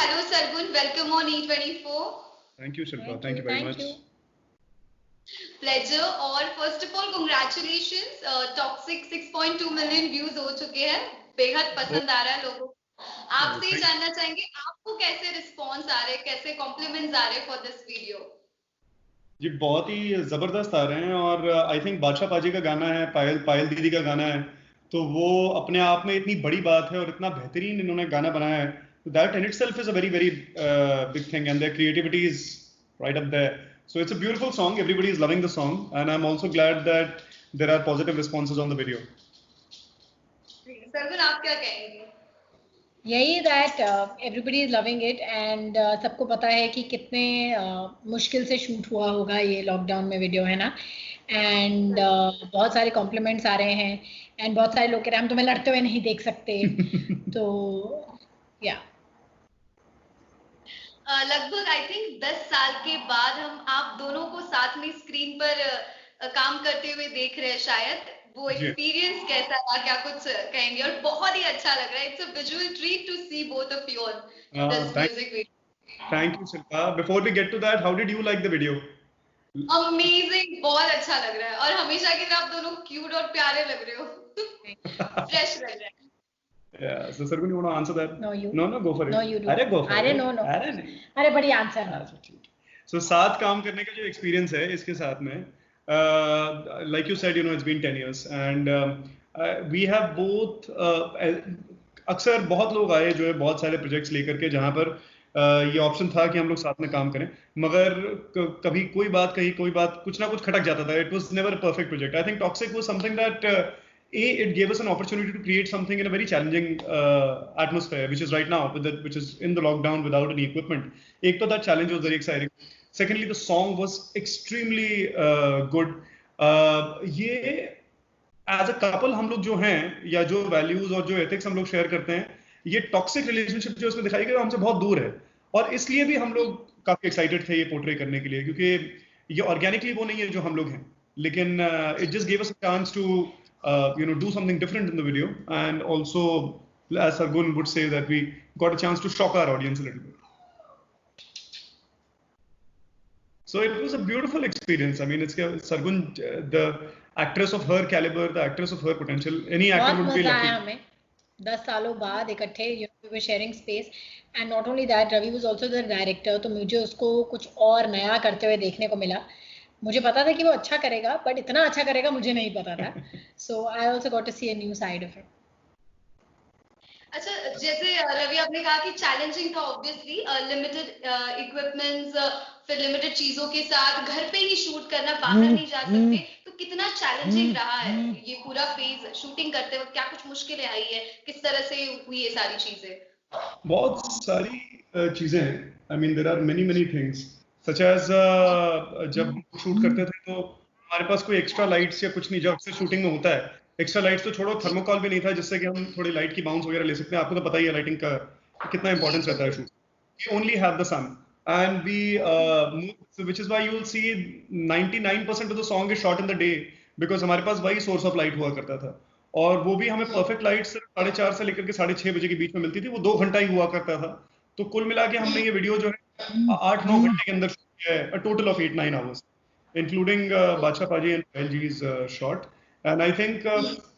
Hello, Sargun. Welcome on E24. Thank you, Shilpa. Thank you very much. Pleasure. और first of all, congratulations. Toxic 6.2 million views हो चुके हैं. बेहद पसंद आ रहा है लोगों को. आपसे ही जानना चाहेंगे आपको कैसे रिस्पॉन्स आ रहे हैं, कैसे कॉम्प्लीमेंट्स आ रहे हैं फॉर दिस वीडियो. जी बहुत ही जबरदस्त आ रहे हैं और आई थिंक बादशाह पाजी का गाना है, पायल दीदी का गाना है, तो वो अपने आप में इतनी बड़ी बात है और इतना बेहतरीन इन्होंने गाना बनाया है. That in itself is a very very big thing and their creativity is right up there. So it's a beautiful song. Everybody is loving the song, and I'm also glad that there are positive responses on the video. Sargun, आप क्या कहेंगे? यही that everybody is loving it and सबको पता है कि कितने मुश्किल से शूट हुआ होगा ये लॉकडाउन में वीडियो, है ना. एंड बहुत सारे कॉम्प्लीमेंट्स आ रहे हैं एंड बहुत सारे लोग कह रहे हैं हम तुम्हें लड़ते हुए नहीं देख सकते. तो या लगभग आई थिंक 10 साल के बाद हम आप दोनों को साथ में स्क्रीन पर काम करते हुए देख रहे हैं. शायद वो एक्सपीरियंस कैसा था, क्या कुछ कहेंगे? और बहुत ही अच्छा लग रहा है. It's a visual treat to see both of you on this music video. Thank you Shilpa. Before we get to that, how did you like the video? Amazing, बहुत अच्छा लग रहा है और हमेशा की तरह आप दोनों क्यूट और प्यारे लग रहे हो. फ्रेश लग रहा है. Yeah, so Sargun, you want to answer that? No, you. No, go for it. No, you do. अरे go for it. अरे no. अरे बड़ी आंसर. So साथ काम करने का जो एक्सपीरियंस है इसके साथ में, like you said, it's been 10 years and we have both. अक्सर बहुत लोग आए जो है बहुत सारे प्रोजेक्ट्स लेकर के जहाँ पर ये ऑप्शन था कि हम लोग साथ में काम करें, मगर कभी कोई बात कुछ ना कुछ खटक जाता था. It was never a perfect project. I think Toxic was something that it gave us an opportunity to create something in a very challenging atmosphere, which is right now, which is in the lockdown without any equipment. Ek to that challenge was very exciting. Secondly, the song was extremely good. ये as a couple हम लोग जो हैं या जो values और जो ethics हम लोग share करते हैं, ये toxic relationship जो उसमें दिखाई गई वो हमसे बहुत दूर है और इसलिए भी हम लोग काफी excited थे ये portray करने के लिए, क्योंकि ये organically वो नहीं है जो हम लोग हैं, लेकिन it just gave us a chance to do something different in the video, and also, as Sargun would say, that we got a chance to shock our audience a little bit. So it was a beautiful experience. I mean, it's Sargun, the actress of her caliber, the actress of her potential. Any actor would be lucky. हमें 10 सालों बाद इकट्ठे we were sharing space, and not only that, Ravi was also the director. तो मुझे उसको कुछ और नया करते हुए देखने को मिला. मुझे पता था कि वो अच्छा करेगा, बट इतना अच्छा करेगा मुझे नहीं पता था. So I also got to see a new side of it. अच्छा, जैसे रवि आपने कहा कि चैलेंजिंग था, ऑब्वियसली लिमिटेड इक्विपमेंट्स, फिर लिमिटेड चीजों के साथ घर पे ही शूट करना, बाहर नहीं जा सकते, तो कितना चैलेंजिंग रहा है ये पूरा फेज शूटिंग करते वक्त? क्या कुछ मुश्किलें आई है, किस तरह से हुई ये सारी चीजें? बहुत सारी चीजें हैं. I mean, there are many things. Such as जब शूट करते थे तो हमारे पास कोई एक्स्ट्रा लाइट्स या कुछ नहीं, जो अक्सर शूटिंग में होता है. एक्स्ट्रा लाइट्स तो छोड़ो, थर्मोकॉल भी नहीं था जिससे कि हम थोड़ी लाइट की बाउंस वगैरह ले सकते हैं. आपको तो पता ही है लाइटिंग का कितना इंपॉर्टेंस रहता है shoot. We only have the sun and we which is why you will see 99% of the song is shot in the day, because हमारे पास वही सोर्स ऑफ लाइट हुआ करता था और वो भी हमें परफेक्ट लाइट 4:30 से लेकर के 6:30 बजे के बीच में मिलती थी. वो 2 घंटा ही हुआ करता था. तो कुल मिला के हमने ये वीडियो जो है 8-9 घंटे के अंदर a total of 8-9 hours, including Bacha Paji and Pailji's shot. And I think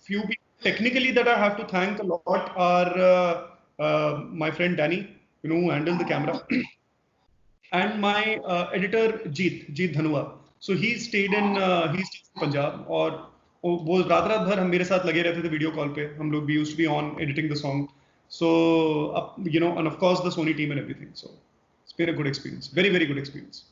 few people technically that I have to thank a lot are my friend Danny, who handled the camera, and my editor Jeet Dhanua. So he stayed in Punjab और वो रात भर हम मेरे साथ लगे रहते थे वीडियो कॉल पे. हम लोग we used to be on editing the song. So and of course the Sony team and everything. So it's been a good experience, very good experience.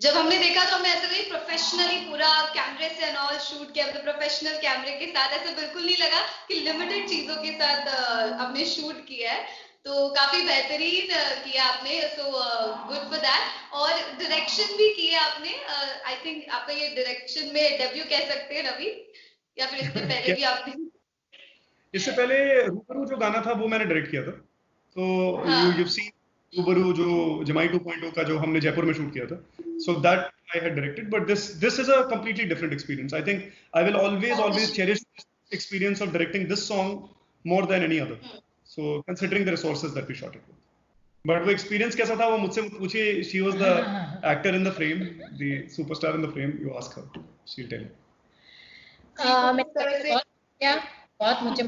जब हमने देखा तो हमें ऐसा नहीं प्रोफेशनली पूरा कैमरे से एंड ऑल शूट किया, मतलब प्रोफेशनल कैमरे के साथ, ऐसा बिल्कुल नहीं लगा कि लिमिटेड चीजों के साथ हमने शूट किया है. तो काफी बेहतरीन किया आपने, सो गुड फॉर दैट. और डायरेक्शन भी किया आपने. आई थिंक आपका ये डायरेक्शन में डेब्यू कह सकते हैं रवि, या फिर इससे पहले भी आपने? इससे पहले रूबरू जो गाना था वो मैंने डायरेक्ट किया था. तो you've seen रूबरू जो जमाई 2.0 का जो हमने जयपुर में शूट किया था. So that I had directed, but this is a completely different experience. I think I will always cherish this experience of directing this song more than any other. So considering the resources that we shot it with. But वो experience कैसा था वो मुझसे पूछिए. She was the actor in the frame, the superstar in the frame. You ask her, she'll tell you. बहुत मुझे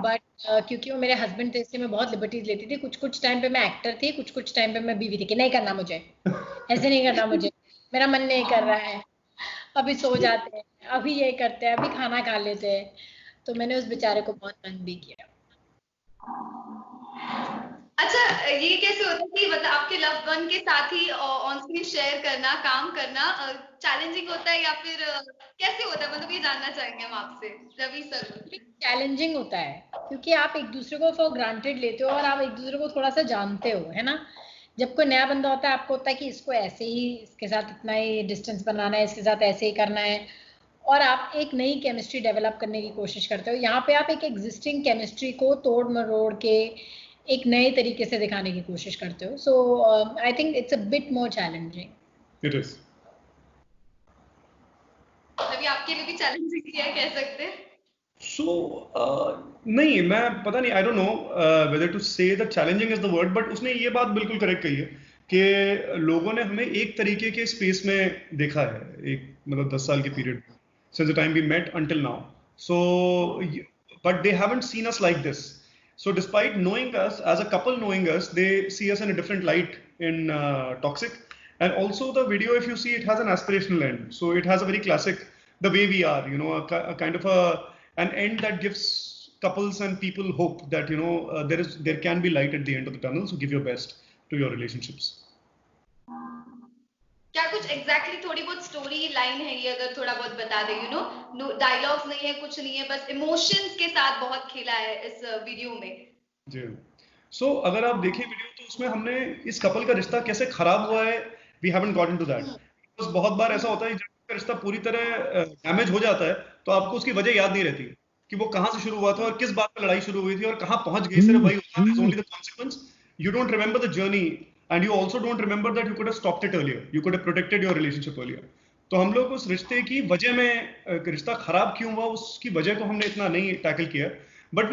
but क्योंकि वो मेरे हस्बैंड थे इसलिए मैं बहुत लिबर्टीज लेती थी. कुछ टाइम पे मैं एक्टर थी, कुछ टाइम पे मैं बीवी थी कि नहीं करना मुझे, ऐसे नहीं करना मुझे, मेरा मन नहीं कर रहा है, अभी सो जाते हैं, अभी ये करते हैं, अभी खाना खा लेते हैं. तो मैंने उस बेचारे को बहुत तंग भी किया. अच्छा, ये कैसे होता है कि मतलब आपके लव्ड वन के साथ ही ऑन स्क्रीन शेयर करना, काम करना चैलेंजिंग होता है या फिर कैसे होता है? मतलब ये जानना चाहेंगे हम आपसे, रवि सर. चैलेंजिंग होता है क्योंकि आप एक दूसरे को फॉर ग्रांटेड लेते हो और आप एक दूसरे को थोड़ा सा जानते हो, है ना. जब कोई नया बंदा होता है आपको होता है कि इसको ऐसे ही, इसके साथ इतना ही डिस्टेंस बनाना है, इसके साथ ऐसे ही करना है, और आप एक नई केमिस्ट्री डेवलप करने की कोशिश करते हो. यहाँ पे आप एक एग्जिस्टिंग केमिस्ट्री को तोड़ मरोड़ के एक नए तरीके से दिखाने की कोशिश करते हो. So I think it's a bit more challenging. It is. अभी आपके लिए भी चैलेंजिंग किया है कह सकते हैं. So नहीं, मैं पता नहीं, I don't know whether to say that challenging is the word, but उसने ये बात बिल्कुल करेक्ट कही है कि लोगों ने हमें एक तरीके के स्पेस में देखा है, एक मतलब 10 साल के पीरियड में, since the time we met until now. So but they haven't seen us like this. So despite knowing us as a couple, knowing us, they see us in a different light in Toxic. And also the video, if you see, it has an aspirational end. So it has a very classic, the way we are, you know, a kind of an end that gives couples and people hope that, you know, there can be light at the end of the tunnel. So give your best to your relationships. क्या कुछ exactly थोड़ी बहुत story line है ये, अगर थोड़ा बहुत बता दे? यू नो, डायलॉग्स नहीं है, कुछ नहीं है, बस इमोशंस के साथ बहुत खेला है इस वीडियो में. जी. So अगर आप देखें वीडियो तो उसमें हमने इस कपल का रिश्ता कैसे खराब हुआ है, we haven't got into that. Because बहुत बार ऐसा होता है जब रिश्ता पूरी तरह डैमेज हो जाता है तो आपको उसकी वजह याद नहीं रहती कि वो कहाँ से शुरू हुआ था और किस बात पे लड़ाई शुरू हुई थी और कहाँ पहुंच गई. सिर्फ वही होता है, only the consequence. You don't remember the journey and you also don't remember that you could have stopped it earlier. You could have protected your relationship earlier. तो हम लोग उस रिश्ते की वजह में, रिश्ता खराब क्यों हुआ उसकी वजह को हमने इतना नहीं टैकल किया. But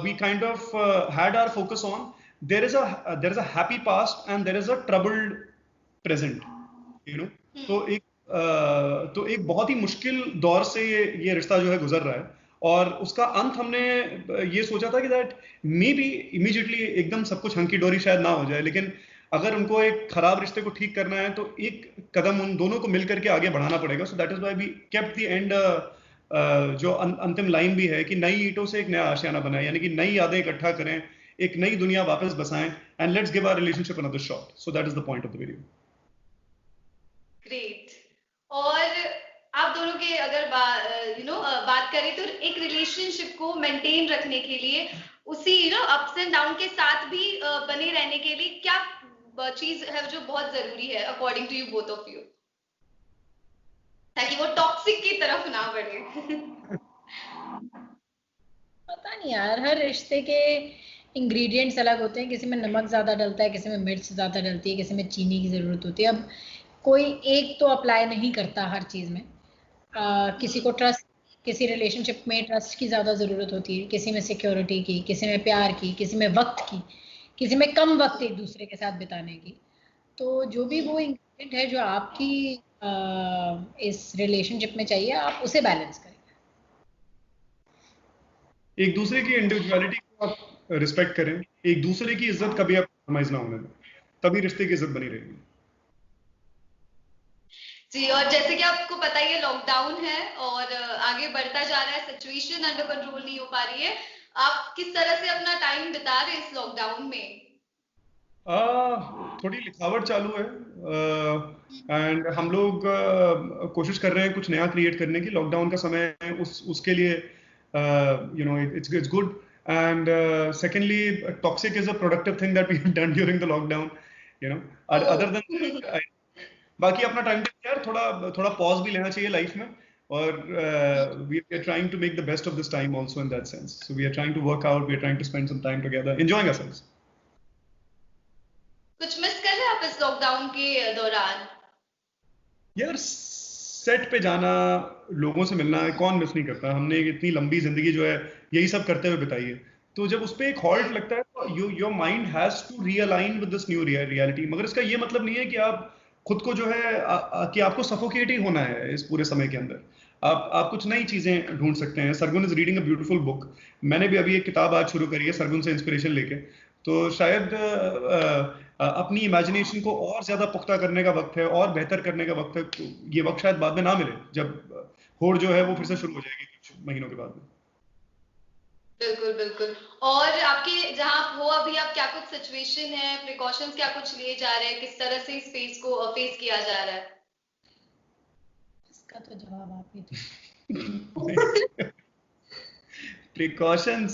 we kind of had our focus on there is a happy past and there is a troubled present, you know. तो एक बहुत ही मुश्किल दौर से ये रिश्ता जो है गुजर रहा है और उसका अंत हमने ये सोचा था कि दैट मे बी इमीडिएटली एकदम सब कुछ हंकी डोरी शायद ना हो जाए, लेकिन अगर उनको एक खराब रिश्ते को ठीक करना है तो एक कदम उन दोनों को मिलकर के आगे बढ़ाना पड़ेगा. So that is why we kept the end, जो अंतिम लाइन भी है कि नई ईंटों से एक नया आशियाना बनाएं, यानी कि नई यादें इकट्ठा करें, एक नई दुनिया वापस बसाएं, and let's give our relationship another shot. So that is the point of the video. Great. और आप दोनों के अगर बात करें तो एक रिलेशनशिप को मेंटेन रखने के लिए, उसी अप्स एंड डाउन के साथ भी बने रहने के लिए क्या चीज है जो बहुत जरूरी है according to you both of you, ताकि वो टॉक्सिक की तरफ ना बढ़े? पता नहीं यार, हर रिश्ते के इंग्रेडिएंट्स अलग होते हैं. किसी में नमक ज्यादा डलता है, किसी में मिर्च ज्यादा डलती है, किसी में चीनी की जरूरत होती है. अब कोई एक तो अप्लाई नहीं करता हर चीज में. किसी को ट्रस्ट, किसी रिलेशनशिप में ट्रस्ट की ज्यादा जरूरत होती है, किसी में सिक्योरिटी की, किसी में प्यार की, किसी में वक्त की, किसी में कम वक्त एक दूसरे के साथ बिताने की. तो जो भी वो इंग्रेडिएंट है जो आपकी इस रिलेशनशिप में चाहिए, आप उसे बैलेंस करें. एक दूसरे की इंडिविजुअलिटी को आप रिस्पेक्ट करें, एक दूसरे की इज्जत कभी आप कॉम्प्रोमाइज ना होने दें, तभी रिश्ते की इज्जत बनी रहेगी. जी. और जैसे कि आपको पता ही है लॉकडाउन है और आगे बढ़ता जा रहा है, सिचुएशन अंडर कंट्रोल नहीं हो पा रही है. आप किस तरह से अपना टाइम बिता रहे हैं इस लॉकडाउन में? थोड़ी लिखावट चालू है एंड हम लोग कोशिश कर रहे हैं कुछ नया क्रिएट करने की. लॉकडाउन का समय है, उसके लिए you know it's good. And secondly, Toxic is a productive thing that we have done during the lockdown, you know. Other than बाकी अपना टाइम यार थोड़ा पॉज भी लेना चाहिए लाइफ में, और we are trying to make the best of this time also in that sense. So we are trying to work out, we are trying to spend some time together, enjoying ourselves. कुछ miss कर रहे हैं आप इस lockdown के दौरान? यार set पे जाना, लोगों से मिलना, कौन मिस नहीं करता. हमने इतनी लंबी जिंदगी जो है यही सब करते हुए बिताई है, तो जब उस पे एक हॉल्ट लगता है तो your mind has to realign with this new reality. मगर इसका ये मतलब नहीं है कि आप खुद को जो है कि आपको सफोकेट ही होना है इस पूरे समय के अंदर। आप कुछ नई चीजें ढूंढ सकते हैं। Sargun is reading a beautiful book. मैंने भी अभी एक किताब आज शुरू करी है सरगुन से इंस्पिरेशन लेके। तो शायद अपनी इमेजिनेशन को और ज्यादा पुख्ता करने का वक्त है और बेहतर करने का वक्त है। तो ये वक्त शायद बाद में ना मिले जब होड़ जो है वो फिर से शुरू हो जाएगी कुछ महीनों के बाद में। बिल्कुल बिल्कुल। और आपके जहाँ आप हो अभी, आप क्या कुछ सिचुएशन है, प्रिकॉशंस क्या कुछ लिए जा रहे हैं, किस तरह से इस फेस को फेस किया जा रहा है? इसका तो जवाब आप ही दो। प्रिकॉशंस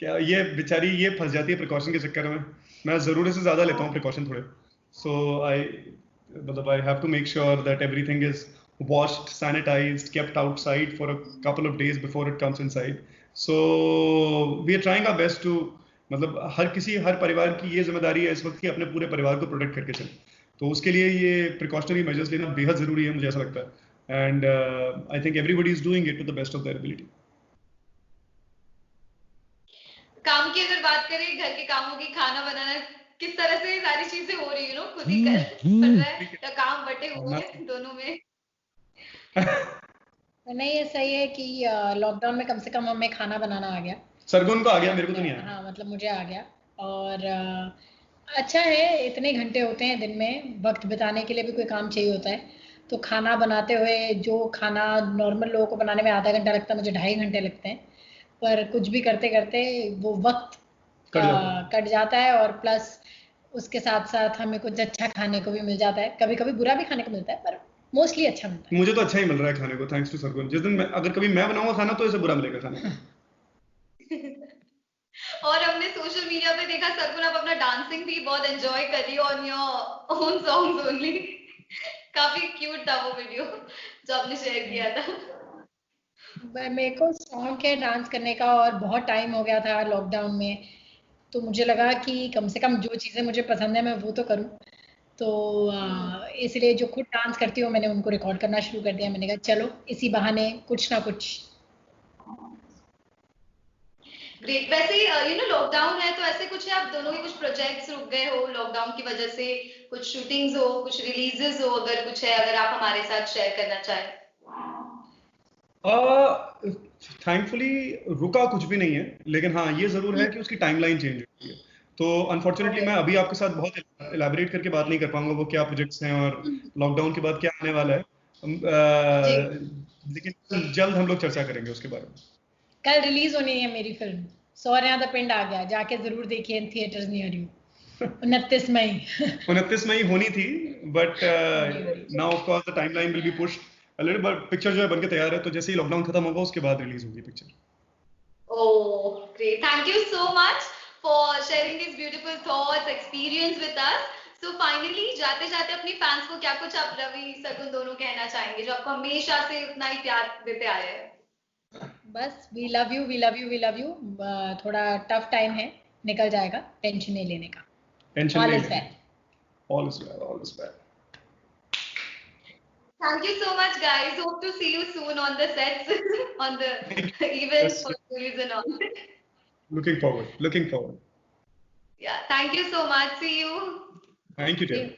क्या, ये बेचारी ये फंस जाती है प्रिकॉशन के चक्कर में। मैं जरूरत से ज्यादा लेता हूँ प्रिकॉशन थोड़े। So I have to make sure that everything is washed, sanitized, kept outside for a couple of days before it comes inside. So we are trying our best to, मतलब हर परिवार की ये जिम्मेदारी है इस वक्त कि अपने पूरे परिवार को प्रोटेक्ट करके चले। तो उसके लिए ये प्रिकॉशनरी मेजर्स लेना बेहद जरूरी है, मुझे ऐसा लगता है। And I think everybody is doing it to the best of their ability. काम की अगर बात करें, घर के कामों की, खाना बनाना, किस तरह से सारी चीजें हो रही है, खुद ही कर पड़ रहा है या काम बटे हुए हैं दोनों में? नहीं, ये सही है कि लॉकडाउन में कम से कम हमें खाना बनाना आ गया। सरगुन को आ गया, मेरे को तो नहीं आया। हाँ, मतलब मुझे आ गया। और अच्छा है, इतने घंटे होते हैं दिन में, वक्त बिताने के लिए भी कोई काम चाहिए होता है। तो खाना बनाते हुए जो खाना नॉर्मल लोगों को बनाने में आधा घंटा लगता है, मुझे 2.5 घंटे लगते हैं। पर कुछ भी करते करते वो वक्त कट जाता है और प्लस उसके साथ साथ हमें कुछ अच्छा खाने को भी मिल जाता है। कभी कभी बुरा भी खाने को मिलता है, पर मोस्टली अच्छा मिलता है। मुझे तो अच्छा ही मिल रहा है खाने को, थैंक्स टू सरगुन। जिस दिन अगर कभी मैं बनाऊंगा खाना तो इसे बुरा मिलेगा खाने को। और हमने सोशल मीडिया पे देखा सरगुन आप अपना डांसिंग भी बहुत एंजॉय कर रही हो on your own songs only. काफी क्यूट था वो वीडियो जो आपने शेयर किया था। मेरे को शौक है डांस करने का और बहुत टाइम हो गया था लॉकडाउन में, तो मुझे लगा कि कम से कम जो चीज़ें मुझे पसंद है मैं वो तो करूं। तो इसलिए जो खुद डांस करती हूँ मैंने उनको रिकॉर्ड करना शुरू कर दिया। मैंने कहा चलो इसी बहाने कुछ ना कुछ। ग्रेट। वैसे लॉकडाउन है तो ऐसे कुछ है, आप दोनों के कुछ प्रोजेक्ट्स रुक गए हो लॉकडाउन की वजह से, कुछ शूटिंग्स हो, कुछ रिलीजेस हो, अगर कुछ है, अगर आप हमारे साथ शेयर करना चाहें? थैंकफुली रुका कुछ भी नहीं है, लेकिन हाँ ये जरूर है कि उसकी टाइमलाइन चेंज हुई है। तो अनफॉर्चुनेटली मैं अभी आपके साथ बहुत इलैबोरेट करके बात नहीं कर पाऊंगा वो क्या प्रोजेक्ट्स हैं और लॉकडाउन के बाद क्या आने वाला है। लेकिन जल्द हम लोग चर्चा करेंगे उसके बारे में। कल रिलीज होनी है मेरी फिल्म सौर्या द पिंड आ गया, जाके जरूर देखिए इन थिएटर्स नियर यू। 29 मई 29 मई होनी थी, but now of course the timeline will be pushed a little, but picture जो है बनके तैयार है, तो जैसे ही लॉकडाउन खत्म होगा उसके बाद रिलीज होगी picture. Oh, great. Thank you so much for sharing these beautiful thoughts, experience with us. So finally, जाते जाते अपनी फैंस को क्या कुछ आप रवि सरगुन दोनों कहना चाहेंगे जो आपको हमेशा से उतना ही प्यार देते आए हैं? बस we love you, we love you, we love you. थोड़ा टफ टाइम है, निकल जाएगा, टेंशन नहीं लेने का। टेंशन All नहीं is well. All is well, all is well. Thank you so much, guys. Hope to see you soon on the sets, on the events, for movies and all. Looking forward. Yeah, thank you so much. See you. Thank you, dear.